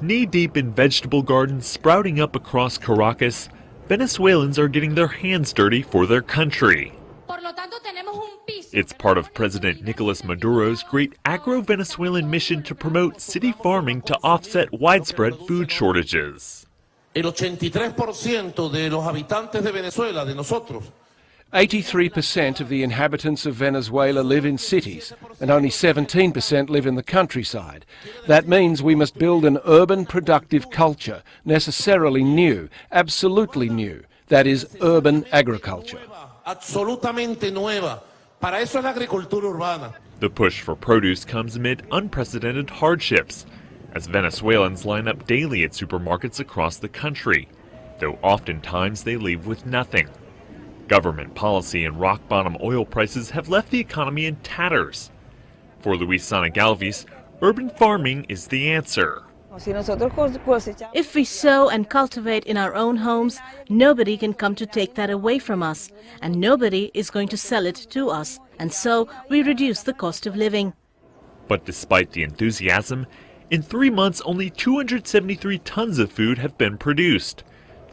Knee-deep in vegetable gardens sprouting up across Caracas, Venezuelans are getting their hands dirty for their country. It's part of President Nicolas Maduro's great agro-Venezuelan mission to promote city farming to offset widespread food shortages. El 83% de los habitantes de Venezuela, de nosotros, 83% of the inhabitants of Venezuela live in cities, and only 17% live in the countryside. That means we must build an urban productive culture, necessarily new, absolutely new. That is urban agriculture. absolutamente nueva. Para eso es la agricultura urbana. The push for produce comes amid unprecedented hardships, as Venezuelans line up daily at supermarkets across the country, though oftentimes they leave with nothing. Government policy and rock-bottom oil prices have left the economy in tatters. For Luisana Galvis, urban farming is the answer. If we sow and cultivate in our own homes, nobody can come to take that away from us, and nobody is going to sell it to us, and so we reduce the cost of living. But despite the enthusiasm, in 3 months only 273 tons of food have been produced,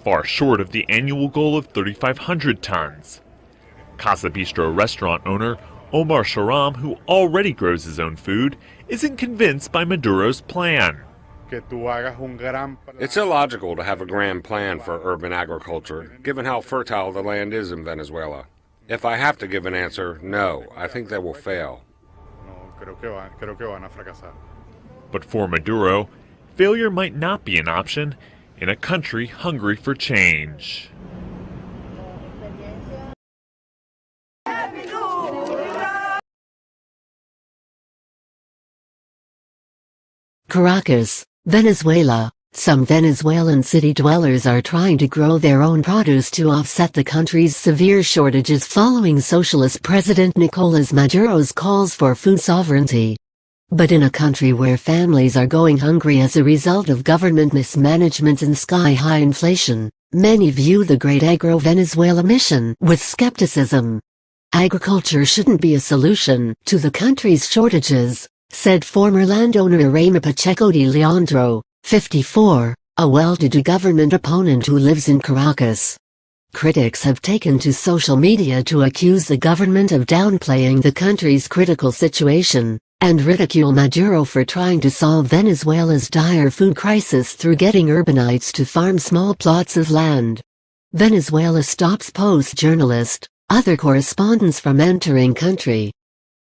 far short of the annual goal of 3,500 tons. Casa Bistro restaurant owner Omar Sharam, who already grows his own food, isn't convinced by Maduro's plan. It's illogical to have a grand plan for urban agriculture, given how fertile the land is in Venezuela. If I have to give an answer, no, I think they will fail. But for Maduro, failure might not be an option in a country hungry for change. Caracas, Venezuela. Some Venezuelan city dwellers are trying to grow their own produce to offset the country's severe shortages following Socialist President Nicolas Maduro's calls for food sovereignty. But in a country where families are going hungry as a result of government mismanagement and sky-high inflation, many view the Great Agro-Venezuela mission with skepticism. Agriculture shouldn't be a solution to the country's shortages, said former landowner Irema Pacheco de Leandro, 54, a well-to-do government opponent who lives in Caracas. Critics have taken to social media to accuse the government of downplaying the country's critical situation, and ridicule Maduro for trying to solve Venezuela's dire food crisis through getting urbanites to farm small plots of land. Venezuela stops post-journalist, other correspondents from entering country.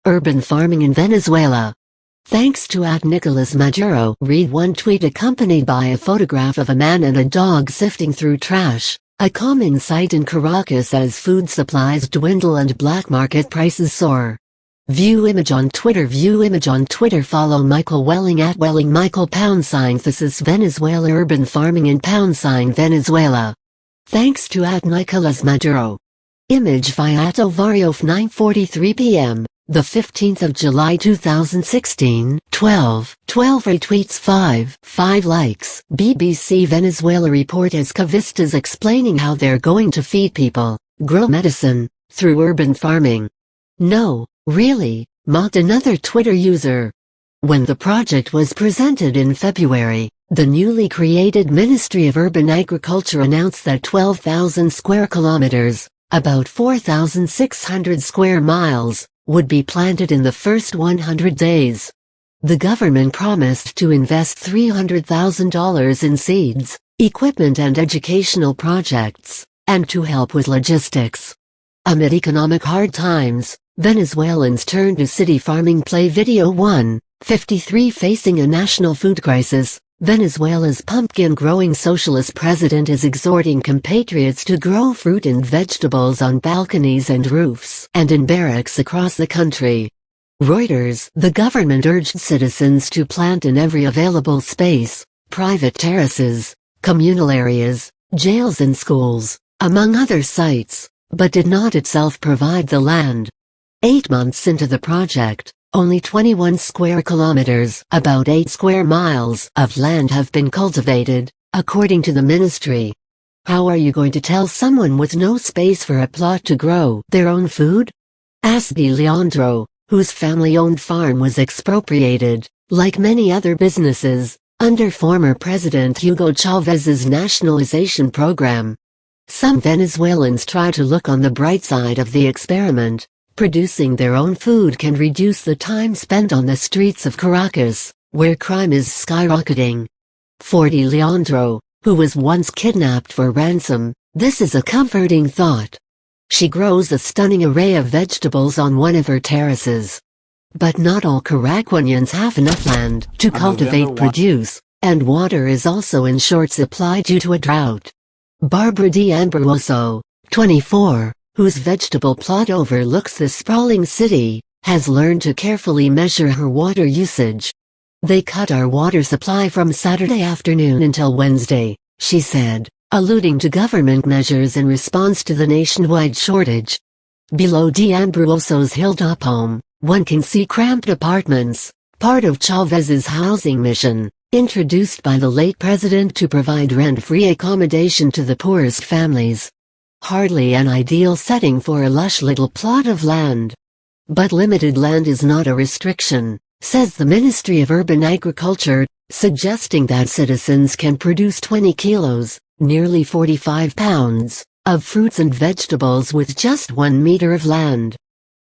Urban farming in Venezuela. Thanks to @Nicolas Maduro, read one tweet accompanied by a photograph of a man and a dog sifting through trash, a common sight in Caracas as food supplies dwindle and black market prices soar. View image on Twitter. View image on Twitter. Follow Michael Welling @Welling Michael # Venezuela urban farming in # Venezuela. Thanks to @Nicolas Maduro. Image via @Ovario 9:43 p.m. the 15th of July 2016. 12 retweets, 5 likes. BBC Venezuela report as Cavistas explaining how they're going to feed people, grow medicine, through urban farming. No, really, mocked another Twitter user. When the project was presented in February, the newly created Ministry of Urban Agriculture announced that 12,000 square kilometers, about 4,600 square miles, would be planted in the first 100 days. The government promised to invest $300,000 in seeds, equipment and educational projects, and to help with logistics. Amid economic hard times, Venezuelans turned to city farming. Play video 1, 53. Facing a national food crisis, Venezuela's pumpkin-growing socialist president is exhorting compatriots to grow fruit and vegetables on balconies and roofs and in barracks across the country. Reuters. The government urged citizens to plant in every available space, private terraces, communal areas, jails and schools, among other sites, but did not itself provide the land. 8 months into the project, only 21 square kilometers, about 8 square miles, of land have been cultivated, according to the ministry. How are you going to tell someone with no space for a plot to grow their own food? Asked de Leandro, whose family-owned farm was expropriated, like many other businesses, under former President Hugo Chávez's nationalization program. Some Venezuelans try to look on the bright side of the experiment. Producing their own food can reduce the time spent on the streets of Caracas, where crime is skyrocketing. For Leandro, who was once kidnapped for ransom, this is a comforting thought. She grows a stunning array of vegetables on one of her terraces. But not all Caraquanians have enough land to cultivate produce, and water is also in short supply due to a drought. Barbara D'Ambroso, 24, whose vegetable plot overlooks the sprawling city, has learned to carefully measure her water usage. They cut our water supply from Saturday afternoon until Wednesday, she said, alluding to government measures in response to the nationwide shortage. Below D'Ambroso's hilltop home, one can see cramped apartments, part of Chávez's housing mission, introduced by the late president to provide rent-free accommodation to the poorest families. Hardly an ideal setting for a lush little plot of land. But limited land is not a restriction, says the Ministry of Urban Agriculture, suggesting that citizens can produce 20 kilos, nearly 45 pounds, of fruits and vegetables with just 1 meter of land.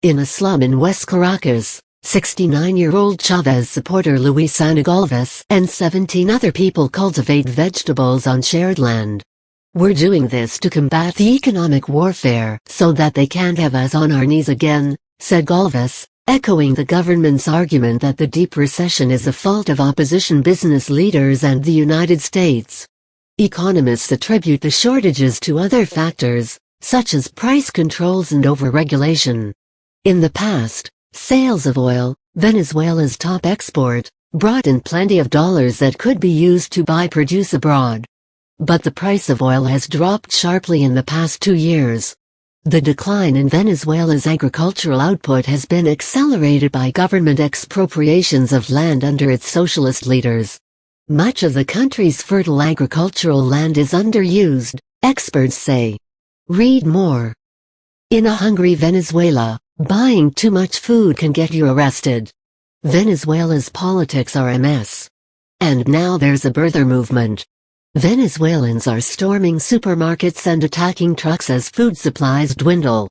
In a slum in West Caracas, 69-year-old Chávez supporter Luis Anagalvis and 17 other people cultivate vegetables on shared land. We're doing this to combat the economic warfare so that they can't have us on our knees again, said Galvis, echoing the government's argument that the deep recession is the fault of opposition business leaders and the United States. Economists attribute the shortages to other factors, such as price controls and overregulation. In the past, sales of oil, Venezuela's top export, brought in plenty of dollars that could be used to buy produce abroad. But the price of oil has dropped sharply in the past 2 years. The decline in Venezuela's agricultural output has been accelerated by government expropriations of land under its socialist leaders. Much of the country's fertile agricultural land is underused, experts say. Read more. In a hungry Venezuela, buying too much food can get you arrested. Venezuela's politics are a mess. And now there's a birther movement. Venezuelans are storming supermarkets and attacking trucks as food supplies dwindle.